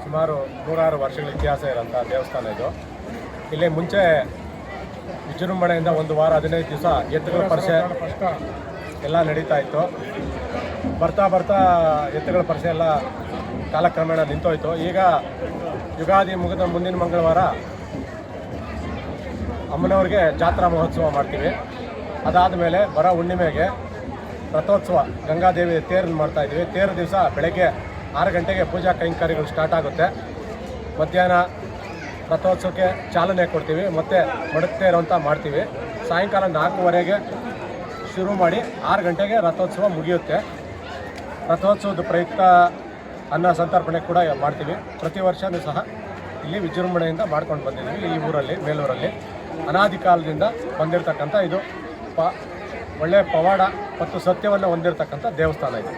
ಸುಮಾರು 106 ವರ್ಷಗಳ ಇತಿಹಾಸ ಇರೋಂಥ ದೇವಸ್ಥಾನ ಇದು. ಇಲ್ಲಿ ಮುಂಚೆ ವಿಜೃಂಭಣೆಯಿಂದ 1 ವಾರ 15 ದಿವಸ ಎತ್ತುಗಳ ಪರಿಷೆ ಎಲ್ಲ ನಡೀತಾ ಇತ್ತು. ಬರ್ತಾ ಬರ್ತಾ ಎತ್ತುಗಳ ಪರಿಷೆ ಎಲ್ಲ ಕಾಲಕ್ರಮೇಣ ನಿಂತೋಯ್ತು. ಈಗ ಯುಗಾದಿ ಮುಗಿದ ಮುಂದಿನ ಮಂಗಳವಾರ ಅಮ್ಮನವ್ರಿಗೆ ಜಾತ್ರಾ ಮಹೋತ್ಸವ ಮಾಡ್ತೀವಿ. ಅದಾದ ಮೇಲೆ ಬರೋ ಹುಣ್ಣಿಮೆಗೆ ರಥೋತ್ಸವ ಗಂಗಾದೇವಿ ತೇರನ್ನು ಮಾಡ್ತಾಯಿದ್ದೀವಿ. ತೇರು ದಿವಸ ಬೆಳಗ್ಗೆ 6 ಗಂಟೆಗೆ ಪೂಜಾ ಕೈಂಕರ್ಯಗಳು ಸ್ಟಾರ್ಟ್ ಆಗುತ್ತೆ. ಮಧ್ಯಾಹ್ನ ರಥೋತ್ಸವಕ್ಕೆ ಚಾಲನೆ ಕೊಡ್ತೀವಿ, ಮತ್ತು ಮಡಕ್ತೇರು ಅಂತ ಮಾಡ್ತೀವಿ. ಸಾಯಂಕಾಲ 4:15ಗೆ ಶುರು ಮಾಡಿ 6 ಗಂಟೆಗೆ ರಥೋತ್ಸವ ಮುಗಿಯುತ್ತೆ. ರಥೋತ್ಸವದ ಪ್ರಯುಕ್ತ ಅನ್ನ ಸಂತರ್ಪಣೆ ಕೂಡ ಮಾಡ್ತೀವಿ. ಪ್ರತಿ ವರ್ಷವೂ ಸಹ ಇಲ್ಲಿ ವಿಜೃಂಭಣೆಯಿಂದ ಮಾಡ್ಕೊಂಡು ಬಂದಿದ್ದೀವಿ. ಈ ಊರಲ್ಲಿ ಮೇಲೂರಲ್ಲಿ ಅನಾದಿ ಕಾಲದಿಂದ ಬಂದಿರತಕ್ಕಂಥ ಇದು ಒಳ್ಳೆಯ ಪವಾಡ ಮತ್ತು ಸತ್ಯವನ್ನು ಹೊಂದಿರತಕ್ಕಂಥ ದೇವಸ್ಥಾನ ಇದು.